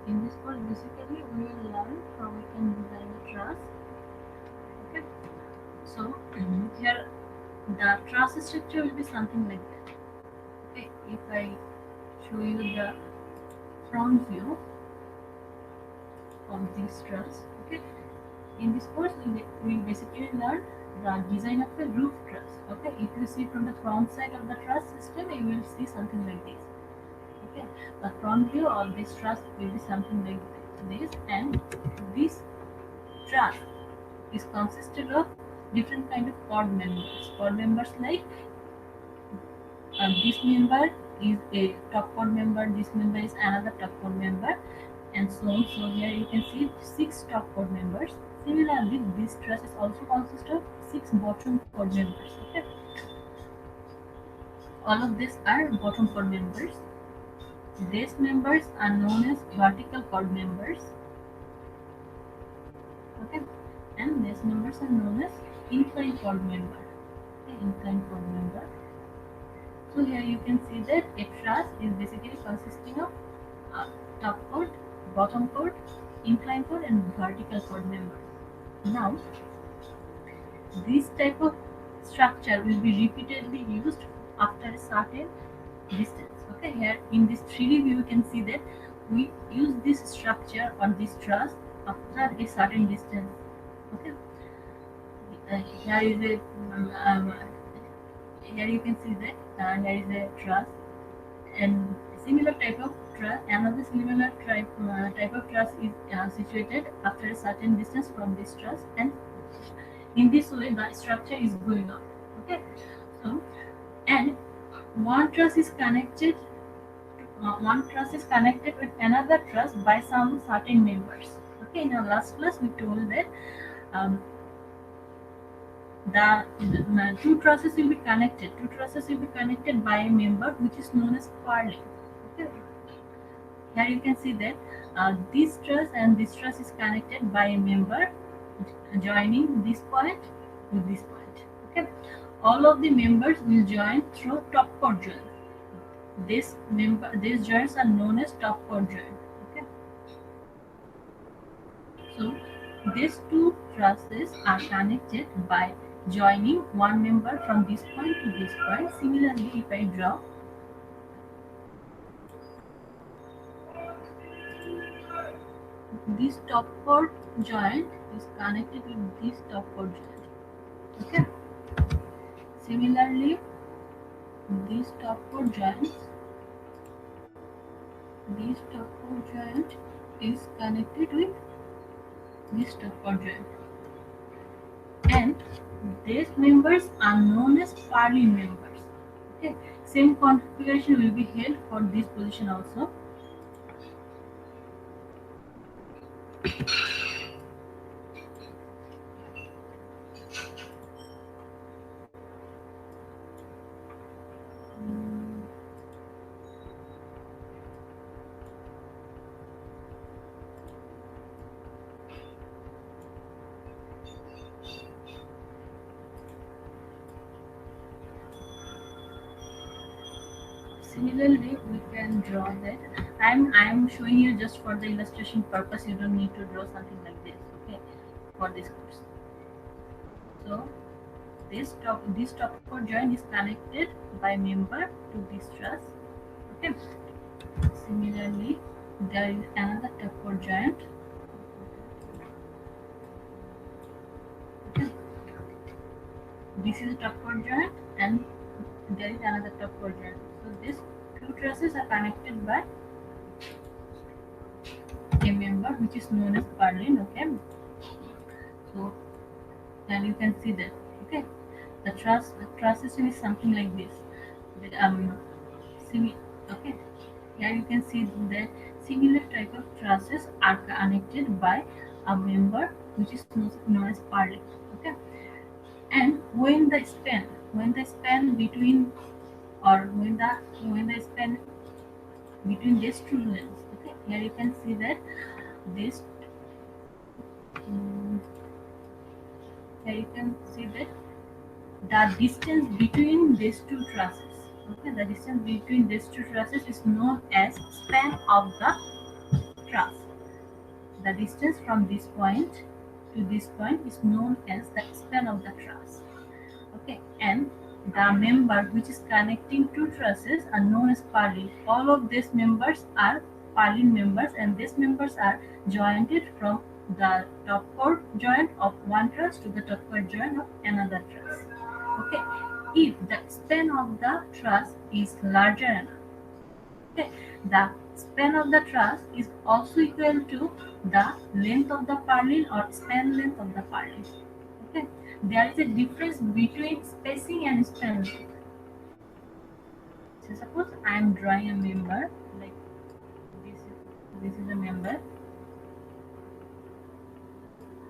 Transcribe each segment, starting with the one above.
In this course, basically we will learn how we can design a truss. Okay. So here the truss structure will be something like that. Okay. If I show you the front view of this truss. Okay. In this course, we will basically learn the design of a roof truss. Okay. If you see from the front side of the truss system, you will see something like this. Okay. The front view of this truss will be something like this, and this truss is consisted of different kind of chord members. Chord members like this member is a top chord member, this member is another top chord member, and so on. So here you can see six top chord members. Similarly, this truss is also consist of six bottom chord members. Okay, all of these are bottom chord members. These members are known as vertical chord members. Okay, and these members are known as inclined chord member. Okay, inclined chord member. So here you can see that a truss is basically consisting of top chord, bottom chord, inclined chord, and vertical chord members. Now, this type of structure will be repeatedly used after a certain distance. Okay, here in this 3D view, you can see that we use this structure or this truss after a certain distance. Okay, here is a here you can see that here is a truss and similar type of truss. Another similar type of truss is situated after a certain distance from this truss, and in this way the structure is going on. Okay, so and one truss is connected one truss is connected with another truss by some certain members. Okay, in our last class we told that um, the two trusses will be connected. Two trusses will be connected by a member which is known as purling. Okay. Here you can see that this truss and this truss is connected by a member joining this point with this point. Okay. All of the members will join through top chord joint. These joints are known as top chord joint. Okay. So these two trusses are connected by joining one member from this point to this point. Similarly, if I draw this top chord joint is connected with this top chord joint. Okay. Similarly, this top chord joint, this top chord joint is connected with this top chord joint, and these members are known as purling members. Okay. Same configuration will be held for this position also. Similarly, we can draw that. I'm showing you just for the illustration purpose. You don't need to draw something like this. Okay, for this course. So this top chord joint is connected by member to this truss. Okay. Similarly, there is another top chord joint. Okay. This is a top chord joint, and there is another top chord joint. So these two trusses are connected by a member which is known as purlin. Okay, so and you can see that. Okay, the truss system is something like this. The, okay, here you can see that similar type of trusses are connected by a member which is known as purlin. Okay, and when the span between or when the span between these two lines. Okay, here you can see that this mm, here you can see that the distance between these two trusses. Okay, the distance between these two trusses is known as span of the truss. The distance from this point to this point is known as the span of the truss. Okay, and the member which is connecting two trusses are known as purlin. All of these members are purlin members, and these members are jointed from the top chord joint of one truss to the top chord joint of another truss. Okay, if the span of the truss is larger enough, okay, the span of the truss is also equal to the length of the purlin or span length of the purlin. Okay, there is a difference between spacing and span length. So suppose I am drawing a member like this is a member,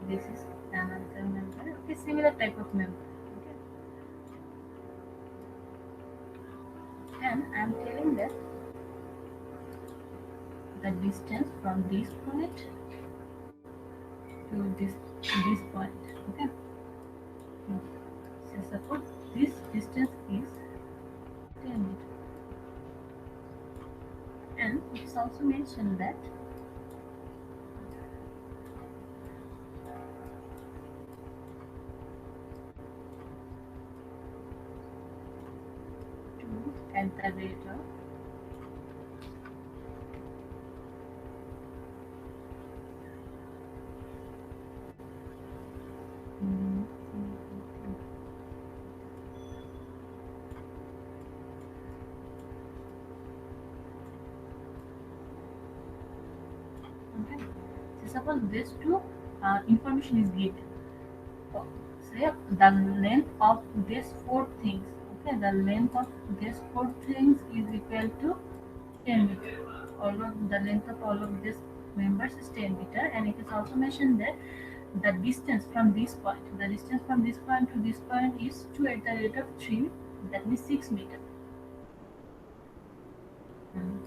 this is another member. Okay, similar type of member. Okay, and I am telling that the distance from this point to this point. Okay, so suppose this distance is 10 meters, and it's also mentioned that at the rate of okay. So suppose this two information is given. So, say the length of these four things. Okay, the length of these four things is equal to 10 meter. All of the length of all of these members is 10 meter, and it is also mentioned that the distance from this point, the distance from this point to this point is 2 at the rate of 3, that means 6 meter. Mhm.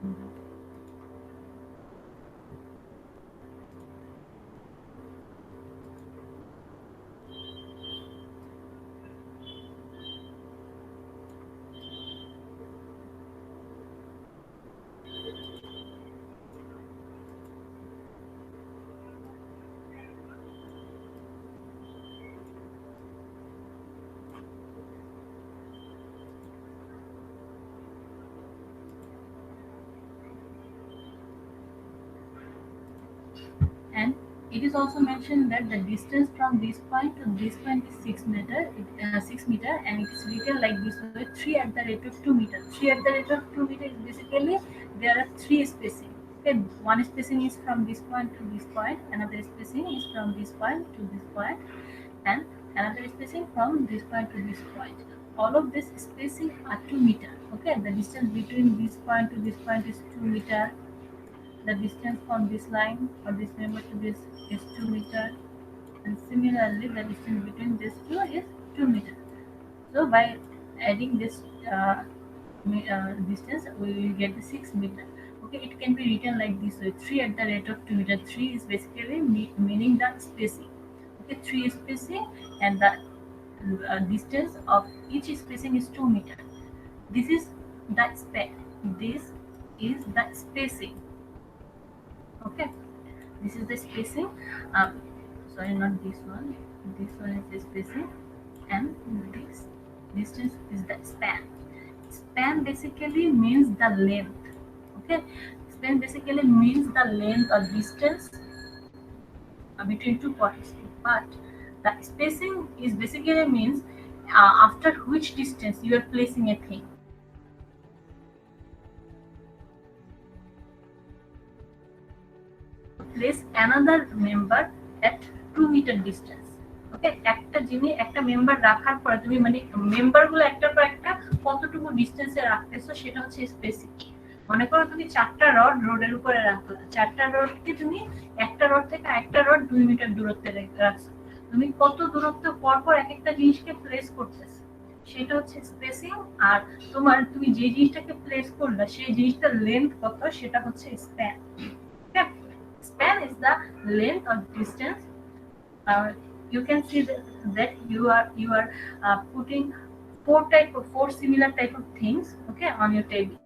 Mhm. And it is also mentioned that the distance from this point to this point is 6 meter, 6 meter, and it is written like this way: 3 at the rate of 2 meter. 3 at the rate of 2 meter is basically there are three spacing. Okay, one spacing is from this point to this point, another spacing is from this point to this point, and another spacing from this point to this point. All of this spacing are 2 meter. Okay, the distance between this point to this point is 2 meter. The distance from this line or this member to this is 2 meter, and similarly the distance between these two is 2 meter. So by adding this distance, we will get the 6 meter. Okay, it can be written like this way: 3 at the rate of 2 meter. 3 is basically meaning the spacing. Okay, 3 is spacing, and the distance of each spacing is 2 meter. This is the span. This is the spacing. Okay, this is the spacing. Sorry, not this one. This one is the spacing, and this distance is the span. Span basically means the length. Okay, span basically means the length or distance between two points, but the spacing is basically means after which distance you are placing a thing. Place another member at 2 meter distance. ওকে, একটা জিনিস একটা member রাখার পরে তুমি মানে member গুলো একটার পর একটা কতটুকু ডিস্টেন্সে রাখতেছো সেটা হচ্ছে স্পেসিং। মনে করো তুমি চারটা রড রোডের উপরে রাখলা, চারটা রডকে তুমি একটা রড থেকে একটা রড 2 মিটার দূরত্বে রাখছো, তুমি কত দূরত্ব পর পর এক একটা জিনিসকে প্লেস করতেছো সেটা হচ্ছে স্পেসিং। আর তোমার তুমি যে জিনিসটাকে প্লেস করলা সেই জিনিসটার লেন্থ কত সেটা হচ্ছে span. span is the length or distance. You can see that you are putting four similar type of things, okay, on your table.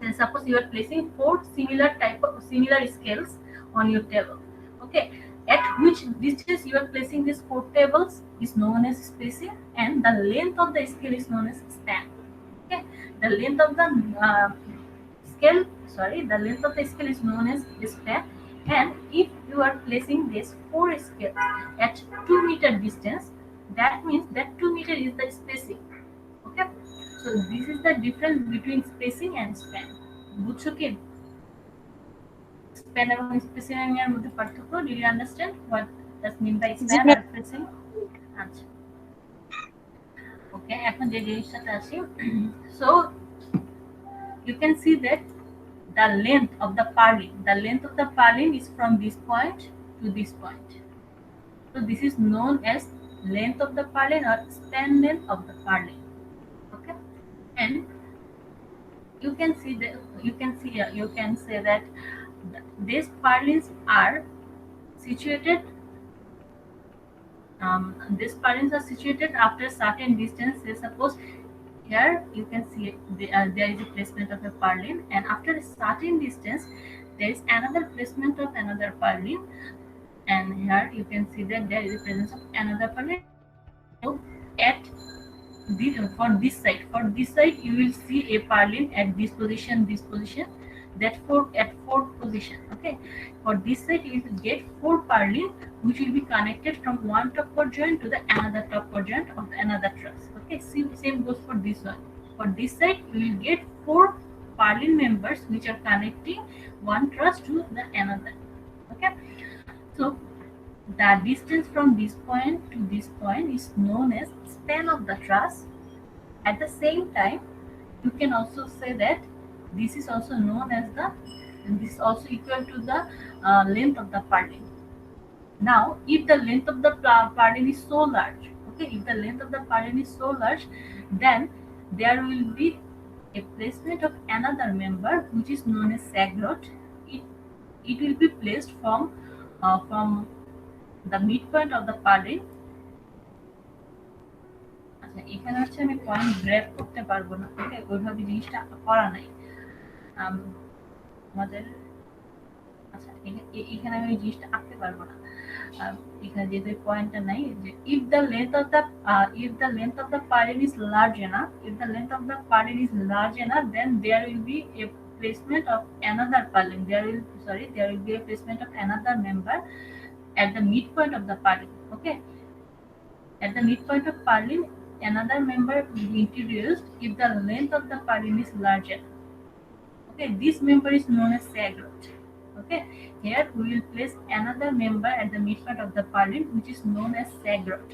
Then suppose you are placing four similar scales on your table, okay. At which distance you are placing these four tables is known as spacing, and the length of the scale is known as span. Okay, the length of the scale, the length of the scale is known as span. And if you are placing these four scales at 2 meter distance, that means that 2 meter is the spacing. Okay, so this is the difference between spacing and span. বুঝছো কি span এবং spacing এর মধ্যে পার্থক্য? Did you understand what does mean by G span ma'am. or spacing? আচ্ছা, ওকে, এখন যে জিনিসটাতে আসি, so you can see that the length of the purlin is from this point to this point. So this is known as length of the purlin or span length of the purlin. Okay, and you can say that these purlins are situated. These purlins are situated after certain distance. Say suppose here you can see there is a placement of a purlin, and after a certain distance there is another placement of another purlin, and here you can see that there is a presence of another purlin. So at for this side you will see a purlin at this position, that at fourth position. Okay, for this side you will get four purlin which will be connected from one top chord joint to the another top chord joint of another truss. Okay, same goes for this one. For this side you will get four purlin members which are connecting one truss to the another. Okay, so the distance from this point to this point is known as span of the truss. At the same time, you can also say that this is also known as this is also equal to the length of the purlin. Now, if the length of the purlin is so large, okay, if the length of the purlin is so large, then there will be a placement of another member which is known as sag rod. It it will be placed from the midpoint of the purlin. আচ্ছা, এখানে হচ্ছে আমি point grab করতে পারবো না, ওকে, ওইভাবে জিনিসটা করা নাই আমাদের। আচ্ছা, এখানে আমি জিনিসটা আঁকতে পারবো না, এখানে যেহেতু পয়েন্টটা নাই, যে if the length of the purlin is large enough, then there will be a placement of another purlin. There will be a placement of another member at the midpoint of the purlin. Okay, at the midpoint of purlin, another member will be introduced if the length of the purlin is larger. Okay, this member is known as sag rod. Okay, here we will place another member at the midpoint of the purlin which is known as sag rod.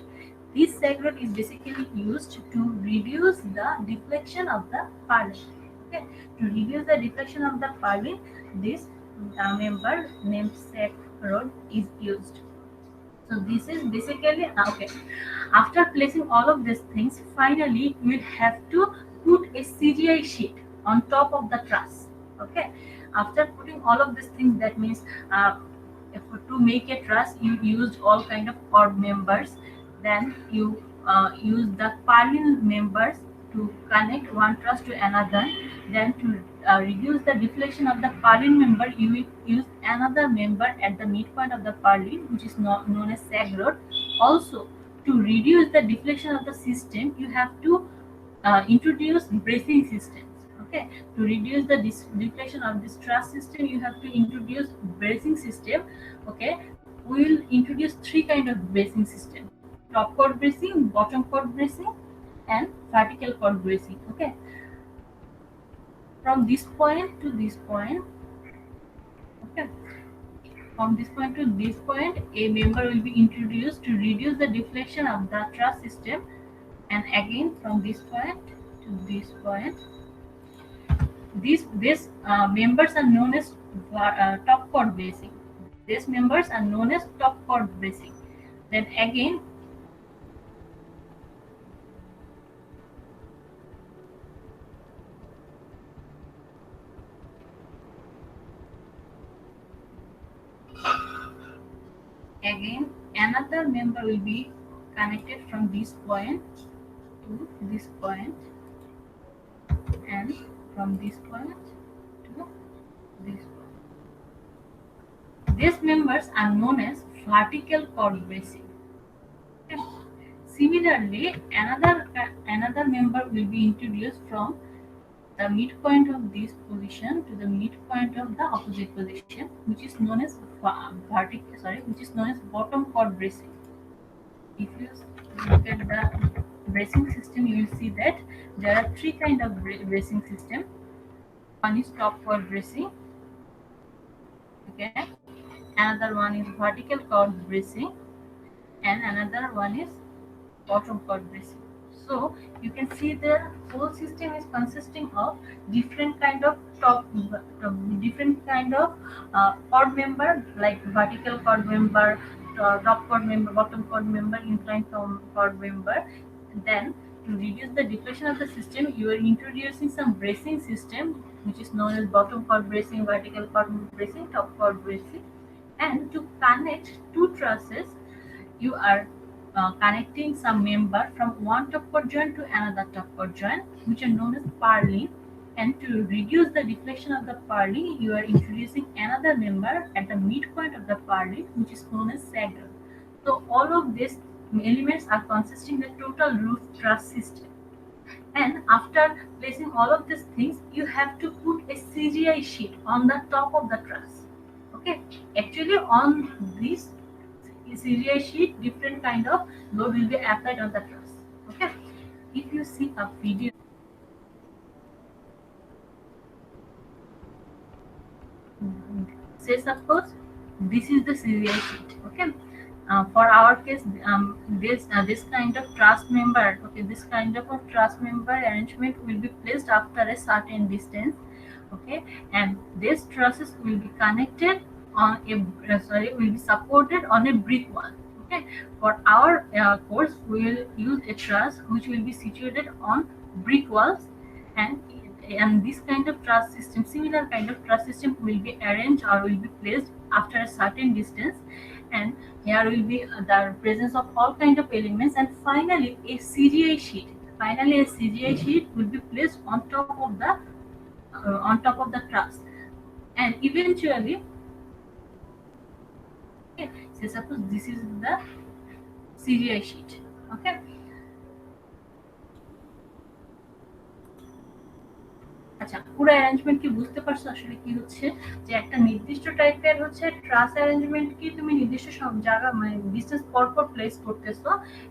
This sag rod is basically used to reduce the deflection of the purlin. Okay, to reduce the deflection of the purlin, this member named sag rod is used. So this is basically okay. After placing all of these things, finally you will have to put a CGI sheet on top of the truss. Okay, after putting all of these things, that means to make a truss you used all kind of chord members. Then you use the purlin members to connect one truss to another. Then to reduce the deflection of the purlin member, you will use another member at the midpoint of the purlin which is known as sag rod. Also, to reduce the deflection of the system, you have to introduce bracing systems. Okay, to reduce the deflection of this truss system, you have to introduce bracing system. Okay, we will introduce three kind of bracing system: top chord bracing, bottom chord bracing, and vertical chord bracing. Okay, from this point to this point, okay, from this point to this point, a member will be introduced to reduce the deflection of the truss system. And again from this point to this point, these members are known as top chord bracing. These members are known as top chord bracing. Then again Again, another member will be connected from this point to this point, and from this point to this point. These members are known as vertical cord bracing. Okay. Similarly, another member will be introduced from the midpoint of this position to the midpoint of the opposite position, which is known as which is known as bottom cord bracing. If you look at the bracing system, you will see that there are three kind of bracing system. One is top cord bracing, okay. Another one is vertical cord bracing, and another one is bottom cord bracing. So you can see the whole system is consisting of different kind of different kind of cord member, like vertical cord member, top cord member, bottom cord member, inclined cord member. Then to reduce the deflection of the system, you are introducing some bracing system, which is known as bottom cord bracing, vertical cord bracing, top cord bracing. And to connect two trusses, you are connecting some member from one top cord joint to another top cord joint, which are known as purlin. And to reduce the deflection of the purlin, you are introducing another member at the midpoint of the purlin, which is known as sagger. So all of these elements are consisting the total roof truss system. And after placing all of these things, you have to put a CGI sheet on the top of the truss. Okay, actually on this CGI sheet, different kind of load will be applied on the truss. Okay, if you see a video, say suppose this is the CGI sheet. Okay, for our case, this kind of truss member, okay, this kind of a truss member arrangement will be placed after a certain distance. Okay, and these trusses will be connected on a will be supported on a brick wall. Okay, for our course we will use a truss which will be situated on brick walls, and this kind of truss system, similar kind of truss system, will be arranged or will be placed after a certain distance. And here will be the presence of all kind of elements, and finally a CGI sheet. Finally, a CGI sheet will be placed on top of the truss, and eventually, okay, say suppose this is the CGI sheet. Okay, আচ্ছা, পুরো arrangement কি বুঝতে পারছো আসলে কি হচ্ছে? যে একটা নির্দিষ্ট টাইপের হচ্ছে ট্রাস অ্যারেঞ্জমেন্ট কি তুমি নির্দিষ্ট সব জায়গা মানে ডিসটেন্স পর পর প্লেস করতেছো,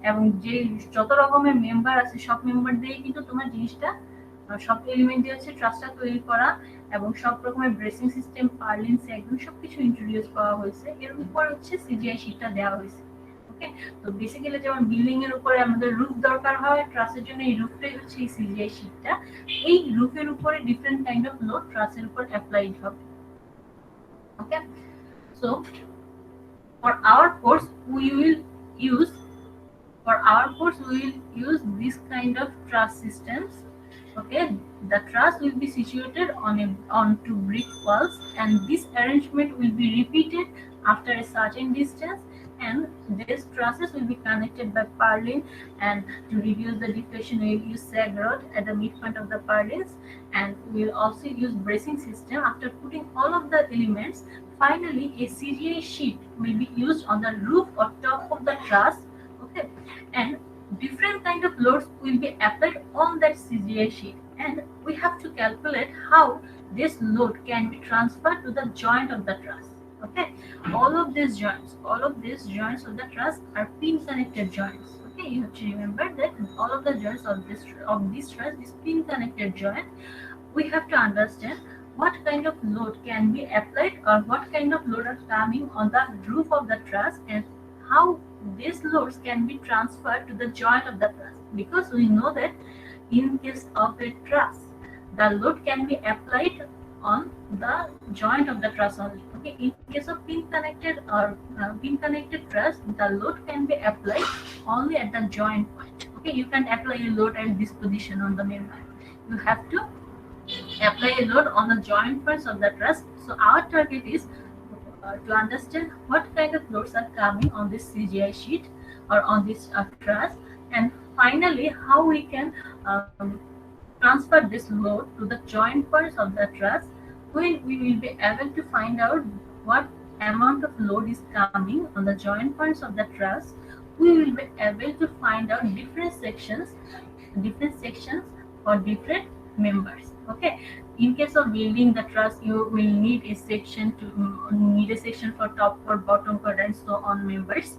এবং যে যত রকমের মেম্বার আছে সব মেম্বার দিয়ে কিন্তু তোমার জিনিসটা সব এলিমেন্ট দিয়ে হচ্ছে ট্রাসটা তৈরি করা, এবং সব রকমের ব্রেসিং সিস্টেম, পার্লিন্স, একদম সবকিছু ইন্ট্রোডিউস করা হয়েছে। এর উপর হচ্ছে সিজিআই শিটটা দেওয়া হয়েছে। ওকে, তো বেসিক্যালি যেমন বিল্ডিং এর উপরে আমাদের রুফ দরকার হয়, ট্রাসের জন্য এই রুফটাই হচ্ছে এই সিজিআই শিটটা। এই রুফের উপরে ডিফারেন্ট কাইন্ড অফ লোড ট্রাসের উপর অ্যাপ্লাইড হবে। ওকে, so for our course we will use this kind of truss systems. Okay, the truss will be situated onto brick walls, and this arrangement will be repeated after a certain distance, and these trusses will be connected by purlin, and to reduce the deflection we will use sag rod at the midpoint of the purlins, and we will also use bracing system. After putting all of the elements, finally a CGI sheet will be used on the roof or top of the truss. Okay, and different kind of loads will be applied on that CGI sheet, and we have to calculate how this load can be transferred to the joint of the truss. Okay, all of these joints of the truss are pin connected joints. Okay, you have to remember that all of the joints of this truss is pin connected joint. We have to understand what kind of load can be applied, or what kind of load are coming on the roof of the truss, and how these loads can be transferred to the joint of the truss. Because we know that in case of a truss, the load can be applied on the joint of the truss only. Okay, in case of pin connected truss, the load can be applied only at the joint point. Okay, you can't apply a load at this position on the member. You have to apply a load on the joint points of the truss. So our target is to understand what kind of loads are coming on this CGI sheet or on this truss, and finally how we can transfer this load to the joint parts of the truss, when we will be able to find out what amount of load is coming on the joint parts of the truss. We will be able to find out different sections for different members. Okay, in case of building the truss, you will need a section for top or bottom chord and so on members.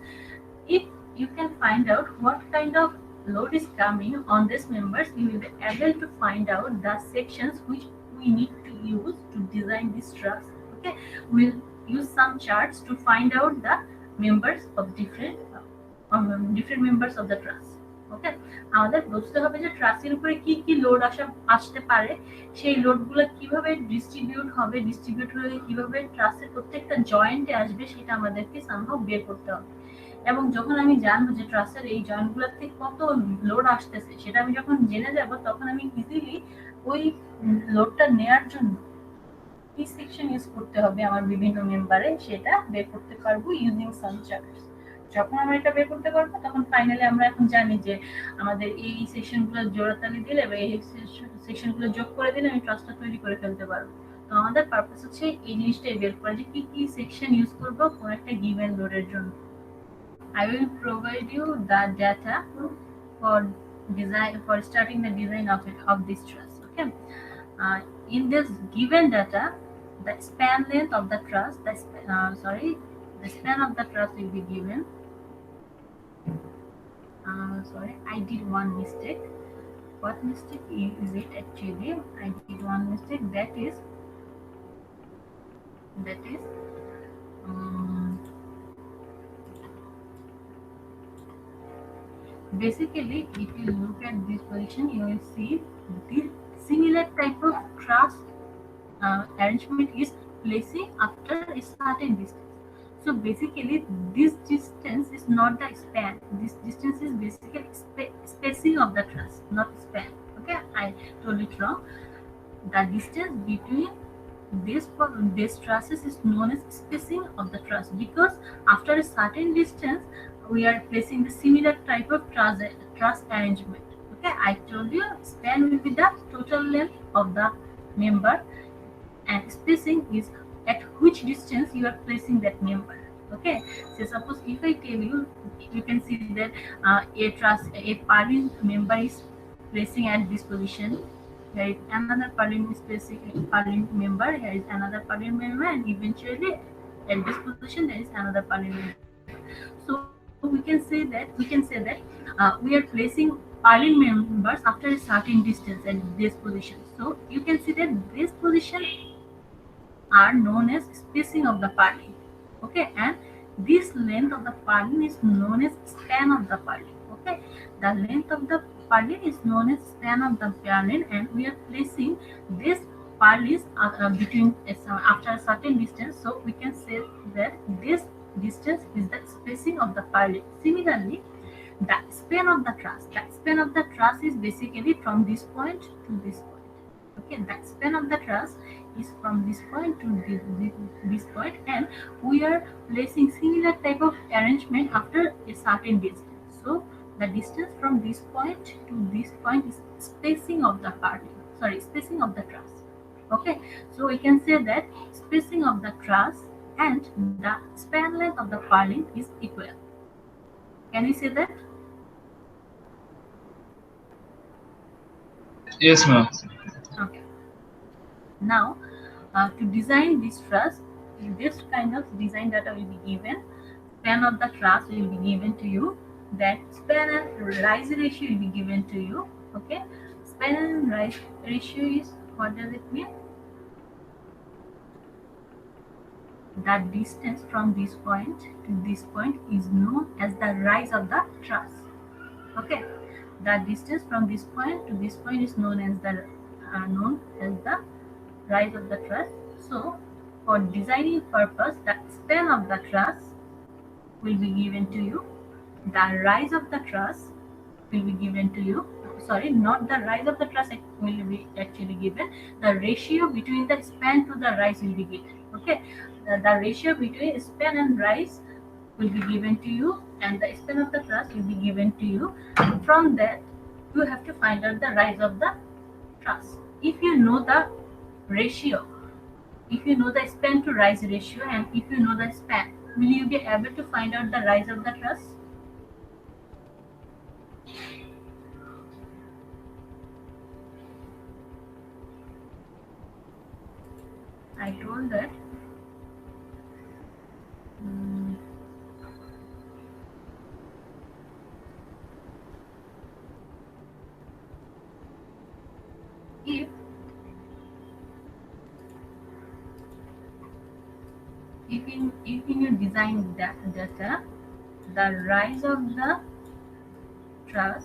If you can find out what kind of load is coming on these members, you will be able to find out the sections which we need to use to design this truss. Okay, we'll use some charts to find out the members of different members of the truss. ওকে, আমাদের বুঝতে হবে যে ট্রাসের উপরে কি কি load আসতে পারে, সেই লোডগুলো কিভাবে ডিস্ট্রিবিউট হয়ে কিভাবে ট্রাসের প্রত্যেকটা জয়েন্টে আসবে, সেটা আমাদেরকে সামহাও বের করতে হবে। এবং যখন আমি জানবো যে ট্রাসের এই জয়েন্টগুলোর থেকে কত লোড আসতেছে, সেটা আমি যখন জেনে যাব, তখন আমি ইজিলি ওই লোডটা নেয়ার জন্য কি সেকশন ইউজ করতে হবে আমার বিভিন্ন মেম্বারে, সেটা বের করতে পারবো ইউজিং সাম চার্টস। যখন আমরা এটা বের করতে পারবো, তখন ফাইনালি আমরা এখন জানি যে আমাদের এই সেকশনগুলো জোড়াতালি দিলে বা এই সেকশনগুলো যোগ করে দিলে আমি ট্রাসটা তৈরি করে ফেলতে পারবো। তো আমাদের পারপাস হচ্ছে এই জিনিসটাই বের করা, যে কি কি সেকশন ইউজ করবো কোন একটা গিভেন লোডের জন্য। I will provide you the data for starting the design of this truss. Okay, in this given data, the span length of the truss, the span of the truss will be given. Sorry, I did one mistake. What mistake is it actually? I did one mistake. That is. Basically, if you look at this position, you will see this similar type of truss arrangement is placing after a certain distance. So basically, this distance is not the span. This distance is basically spacing of the truss, not span. Okay, I told it wrong. The distance between this trusses is known as spacing of the truss, because after a certain distance we are placing the similar type of truss arrangement. Okay, I told you span will be the total length of the member, and spacing is at which distance you are placing that member. Okay, so suppose if I tell you, you can see that a purlin member is placing at this position. Here is another purlin member. Here is another purlin member, and eventually at this position there is another purlin member. So we can say that we are placing purlin members after a certain distance at this position. So you can see that this position are known as spacing of the purlin. Okay, and this length of the purlin is known as span of the purlin. Okay, the length of the purlin is known as span of the purlin, and we are placing this purlins between after a certain distance. So we can say that this distance is the spacing of the purlin. Similarly, the span of the truss is basically from this point to this point. Okay, the span of the truss is from this point to this point, and we are placing similar type of arrangement after a certain distance. So the distance from this point to this point is spacing of the truss. Okay, so we can say that spacing of the truss and the span length of the purlin is equal. Can we say that? Yes, ma'am. Okay. Now, to design this truss, this kind of design data will be given. Span of the truss will be given to you. That span and rise ratio will be given to you. Okay, span and rise ratio is, what does it mean? That distance from this point to this point is known as the rise of the truss. Okay, that distance from this point to this point is known as the rise of the truss. So for designing purpose, the span of the truss will be given to you, the rise of the truss will be given to you. sorry, not the rise of the truss will be actually given. The ratio between the span to the rise will be given. Okay, the ratio between span and rise will be given to you, and the span of the truss will be given to you. From that, you have to find out the rise of the truss. If you know the ratio, if you know the span to rise ratio, and if you know the span, will you be able to find out the rise of the truss? I told that mm, if if in your design data, the rise of the truss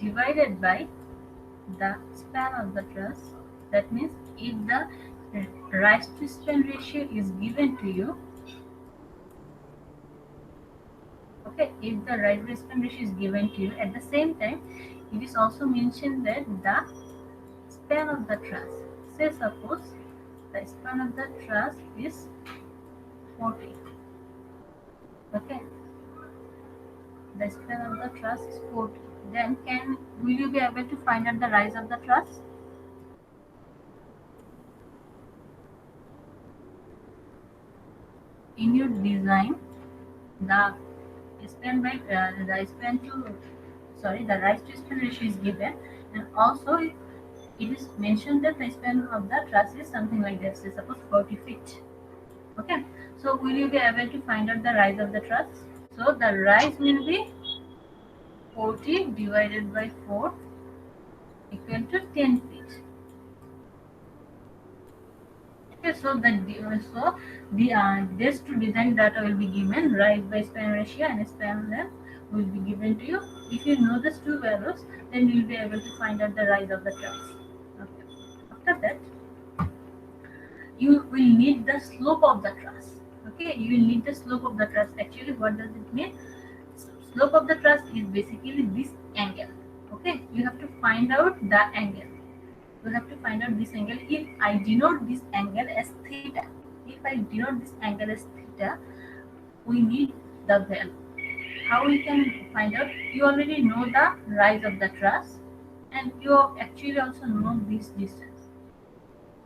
divided by the span of the truss, that means if the rise to span ratio is given to you, okay, if the rise to span ratio is given to you, at the same time it is also mentioned that the span of the truss, say suppose the span of the truss is 40, okay, the span of the truss is 40, then will you be able to find out the rise of the truss? In your design, the the span to, sorry, the rise to span ratio is given, and also it is mentioned that the span of the truss is something like this, say suppose 40 feet. Okay, so will you be able to find out the rise of the truss? So the rise will be 40 divided by 4 equal to 10 feet. Okay, so this to design data will be given, rise by span ratio and span length will be given to you. If you know these two values, then you will be able to find out the rise of the truss. Okay. After that, you will need the slope of the truss. Okay, you will need the slope of the truss. Actually, what does it mean? Slope of the truss is basically this angle. Okay, you have to find out the angle. You have to find out this angle. If I denote this angle as theta, we need the value. How we can find out? You already know the rise of the truss, and you actually also know this distance.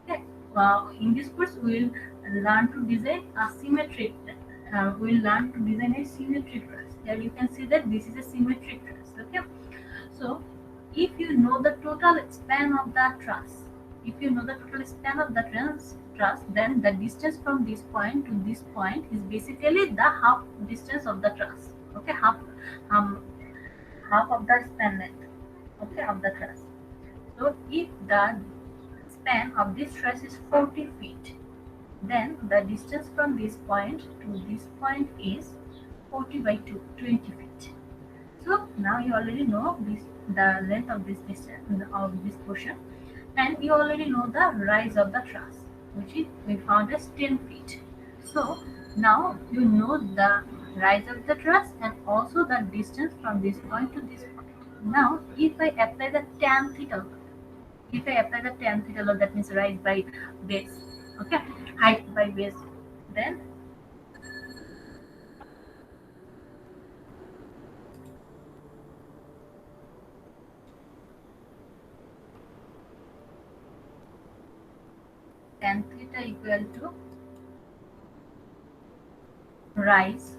Okay. In this course, we will learn to design a symmetric. We will learn to design a symmetric truss. Here you can see that this is a symmetric truss. Okay. So, if you know the total span of the truss, then the distance from this point to this point is basically the half distance of the truss. Okay, um half of the span length. Okay, of the truss. So, if the span of this truss is 40 feet, then the distance from this point to this point is 40 by 2, 20 feet. So now you already know the length of this distance of this portion, and you already know the rise of the truss, which is we found as 10 feet. So now you know the rise of the truss and also the distance from this point to this point. Now if I apply the tan theta law, that means rise by base, okay, height by base, then tan theta equal to rise,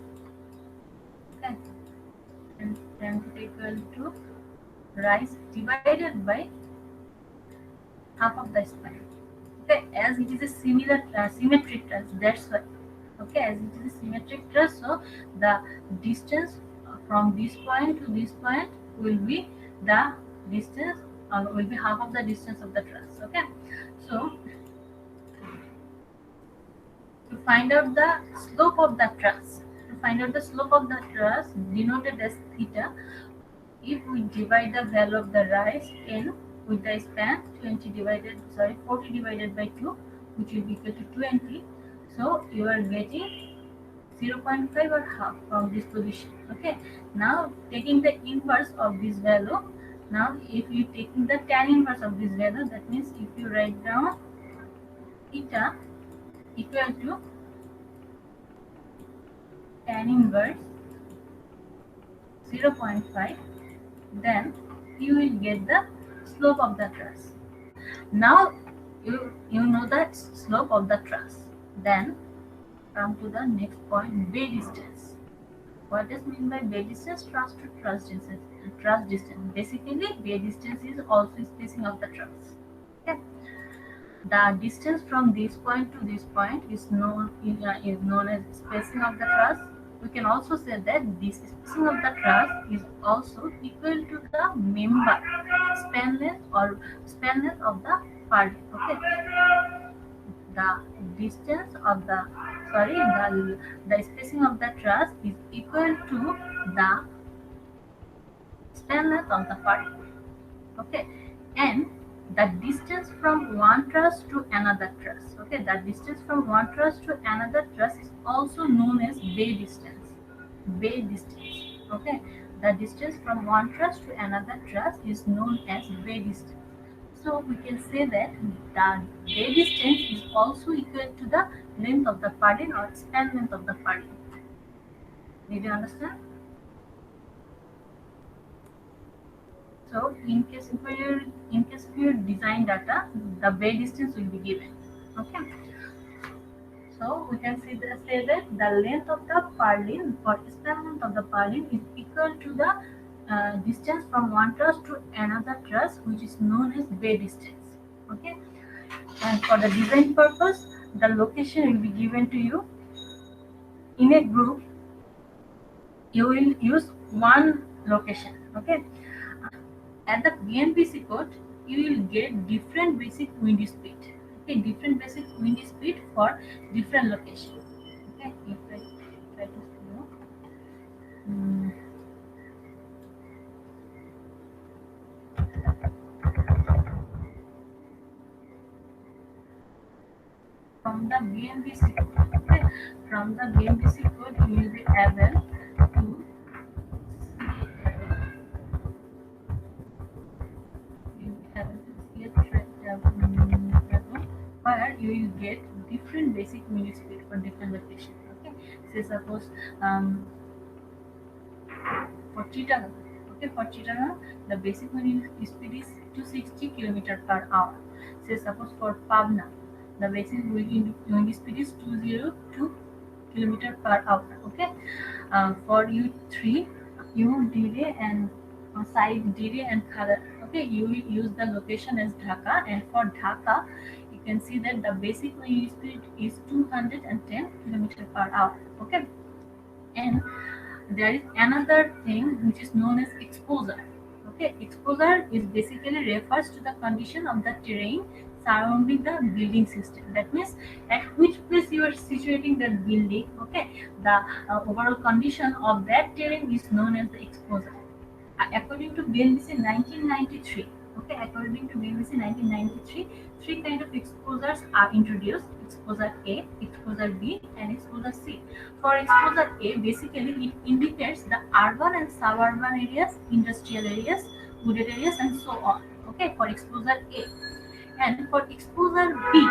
okay, and tan theta equal to rise divided by half of the span. Okay, as it is a symmetric truss, that's why. Okay, as it is a symmetric truss, so the distance from this point to this point will be the distance, will be half of the distance of the truss. Okay, so to find out the slope of the truss, denoted as theta, if we divide the value of the rise in with the span 40 divided by 2, which will be equal to 20. So you are getting 0.5 or half from this position. Okay. Now taking the inverse of this value, Now if you taking the tan inverse of this value, that means if you write down eta equal to tan inverse 0.5, then you will get the slope of the truss. Now you know the slope of the truss. Then come to the next point, bay distance. What does mean by bay distance? Truss to truss distance. Truss distance. Basically, bay distance is also spacing of the truss. Okay. The distance from this point to this point is known as spacing of the truss. We can also say that this spacing of the truss is also equal to the member span length or span length of the part. Okay, the distance of the the spacing of the truss is equal to the span length of the part. Okay, and the distance from one truss to another truss. Okay, the distance from one truss to another truss is also known as bay distance. Bay distance. Okay, the distance from one truss to another truss is known as bay distance. So we can say that the bay distance is also equal to the length of the pardon or span length of the pardon. Did you understand? So in case of your design data, the bay distance will be given. Okay. So we can say that the length of the purlin or span length of the purlin is equal to the distance from one truss to another truss, which is known as bay distance. Okay. And for the design purpose, the location will be given to you. In a group, you will use one location. Okay. At the BMPC code, you will get different basic wind speed. Okay, different basic wind speed for different locations. Okay, if I try to know. From the BMPC code, okay, from the BMPC code, you will be able to where you will get different basic wind speed for different locations. Okay, say suppose for Chittagong, okay, for Chittagong, the basic wind speed is 260 km per hour. Say suppose for Pabna, the basic wind speed is 202 km per hour. Okay, for U3, U, Dire, and side Dire and Khadar. Okay, you will use the location as Dhaka, and for Dhaka, you can see that the basic wind speed is 210 km per hour. Okay, and there is another thing which is known as exposure. Okay, exposure is basically refers to the condition of the terrain surrounding the building system. That means at which place you are situating the building. Okay, the overall condition of that terrain is known as the exposure. According to BNBC 1993, okay, according to BNBC 1993, three kind of exposures are introduced: exposure A, exposure B, and exposure C. For exposure A, basically it indicates the urban and suburban areas, industrial areas, wooded areas, and so on. Okay, for exposure A, and for exposure B,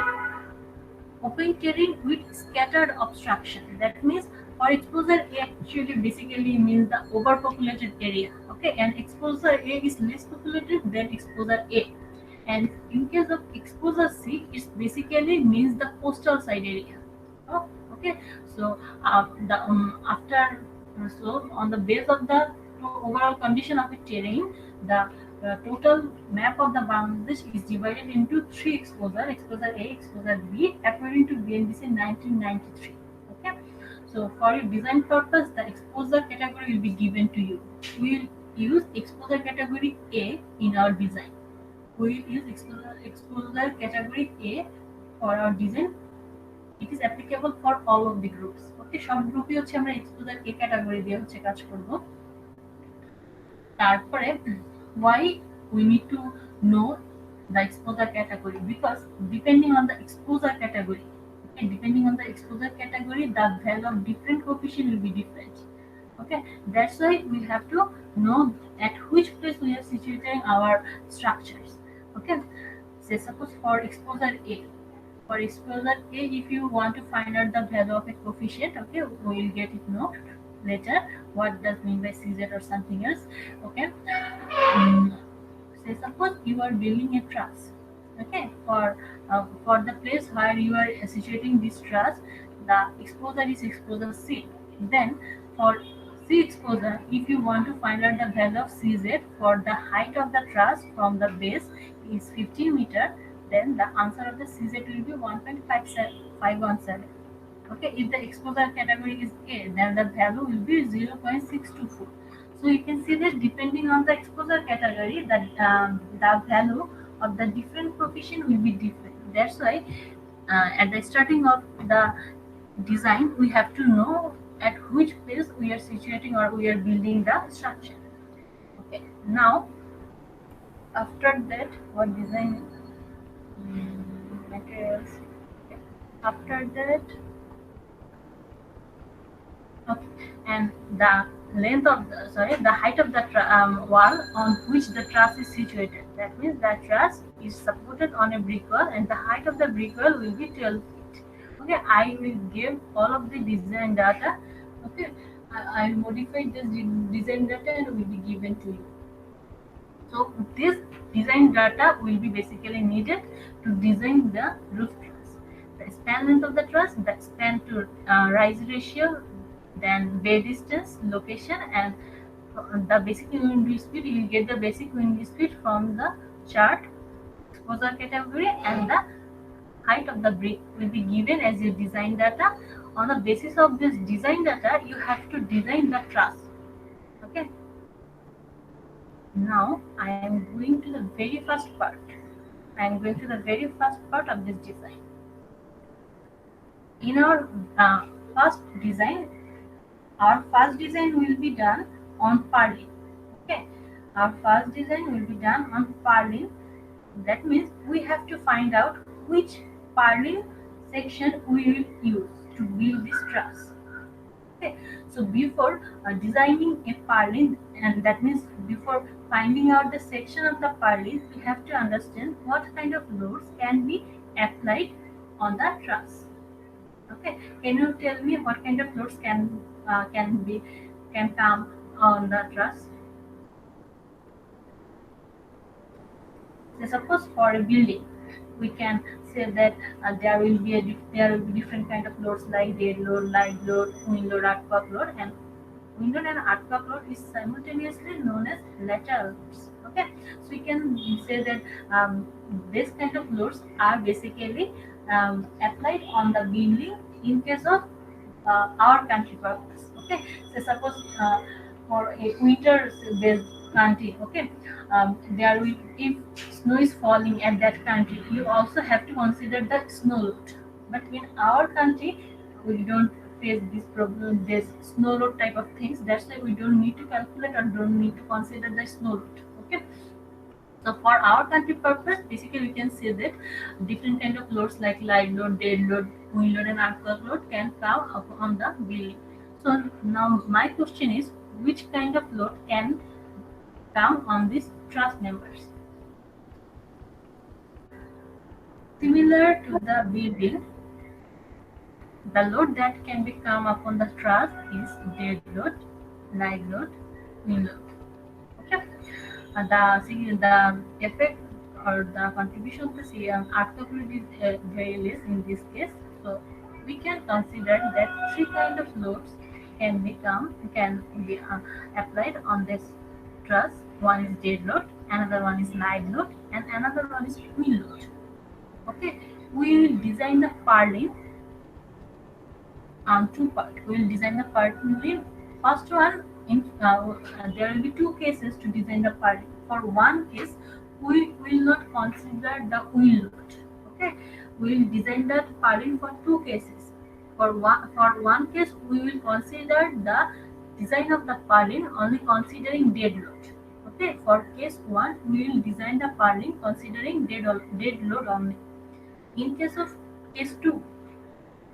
open terrain with scattered obstruction. That means for exposure A actually basically means the overpopulated area. Okay, and exposure A is less populated than exposure A. And in case of exposure C, it basically means the coastal side area. Oh, okay, so the after so on the base of the overall condition of a terrain, the total map of the Bangladesh is divided into three exposure: exposure A, exposure B, according to BNBC 1993. Okay, so for your design purpose, the exposure category will be given to you. We will use exposure category A in our design. We will use exposure category A for our design. It is applicable for all of the groups. Okay, সব গ্রুপই হচ্ছে আমরা exposure A category দিয়ে হচ্ছে কাজ করব। তারপরে why we need to know the exposure category, because depending on the exposure category, okay, depending on the exposure category, the value of different coefficient will be different. Okay, that's why we have to know at which place we are situating our structures. Okay, say suppose for exposure A. For exposure A, if you want to find out the value of a coefficient, okay, we will get it know later what does mean by CZ or something else. Okay, say suppose you are building a truss. Okay, for the place where you are situating this truss, the exposure is exposure C. Then for C exposure, if you want to find out the value of CZ for the height of the truss from the base is 15 meter, then the answer of the CZ will be 1.517. Okay, if the exposure category is A, then the value will be 0.624. So you can see that depending on the exposure category, the value of the different coefficient will be different. That's why at the starting of the design, we have to know at which place we are situating or we are building the structure. Okay, now after that, what design materials? Okay. After that, okay, and the length of the height of the wall on which the truss is situated. That means the truss is supported on a brick wall, and the height of the brick wall will be 12 feet. Okay, I will give all of the design data. Okay, I will modify this design data and will be given to you. So this design data will be basically needed to design the roof truss. The span length of the truss, the span to rise ratio, then bay distance, location, and the basic wind speed. You will get the basic wind speed from the chart, exposure category, and the height of the brick will be given as your design data. On the basis of this design data, you have to design the truss. Okay. Now I am going to the very first part. I am going to the very first part of this design. In our first design, our first design will be done on purlin. Okay, our first design will be done on purlin. That means we have to find out which purlin section we will use to build this truss. Okay, so before designing a purlin, and that means before finding out the section of the purlin, we have to understand what kind of loads can be applied on the truss. Okay, can you tell me what kind of loads can come on the truss? So suppose for a building, we can say that there will be different kind of loads like dead load, light load, wind load, earthquake load, and wind load and earthquake load is simultaneously known as lateral loads. Okay, so we can say that this kind of loads are basically applied on the building in case of our country purpose. Okay, so suppose for a winter based country, okay, there will if snow is falling at that country, you also have to consider the snow load. But in our country, we don't face this problem, this snow load type of things. That's why we don't need to calculate or don't need to consider the snow load. Okay. So for our country purpose, basically we can say that different kind of loads like live load, dead load, wind load, and earthquake load can come up on the building. So now my question is, which kind of load can come on these truss members? Similar to the building, the load that can be come upon the truss is dead load, live load, wind load. Okay. The effect or the contribution of the earthquake load is very less in this case. So we can consider that three kind of loads can be applied on this truss. One is dead load, another one is live load, and another one is wind load. Okay, we will design the purlin on two parts. We will design the purlin. First one, there will be two cases to design the purlin. For one case, we will not consider the wind load. Okay, we will design the purlin for two cases. For one case, we will consider the design of the purlin only considering dead load. Okay, for case one, we will design the purlin considering dead load only. In case of case 2,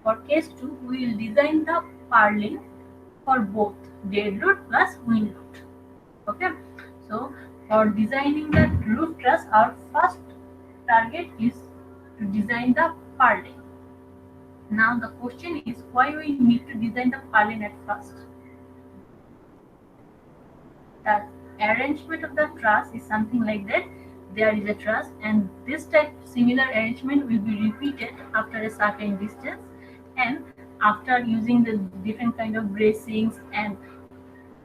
for case 2, we will design the purlin for both dead load plus wind load. Okay, so for designing the roof truss, our first target is to design the purlin. Now the question is why we need to design the purlin at first. The arrangement of the truss is something like that. There is a truss, and this type similar arrangement will be repeated after a certain distance, and after using the different kind of bracings and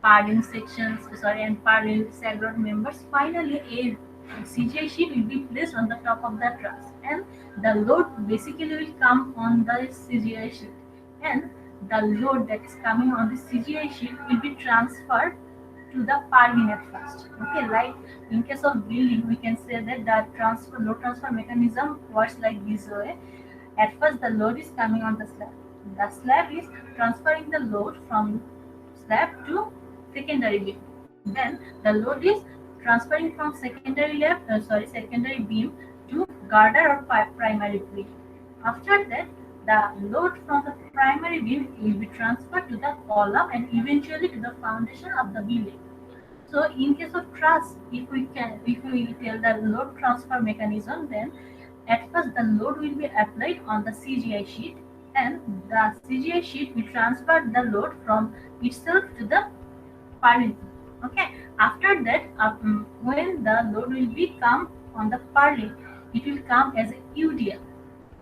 purlin sections, and purlin sag rod members. Finally, a CGI sheet will be placed on the top of the truss, and the load basically will come on the CGI sheet, and the load that is coming on the CGI sheet will be transferred to the purlin at first. Okay, like in case of building, we can say that the load transfer mechanism works like this way. At first, the load is coming on the slab. The slab is transferring the load from slab to secondary beam. Then the load is transferring from secondary beam to girder or primary beam. After that, the load from the primary beam will be transferred to the column and eventually to the foundation of the building. So in case of truss, if we tell the load transfer mechanism, then at first the load will be applied on the CGI sheet, and the CGI sheet will transfer the load from itself to the purlin. Okay. After that, when the load will be come on the purlin, it will come as a UDL.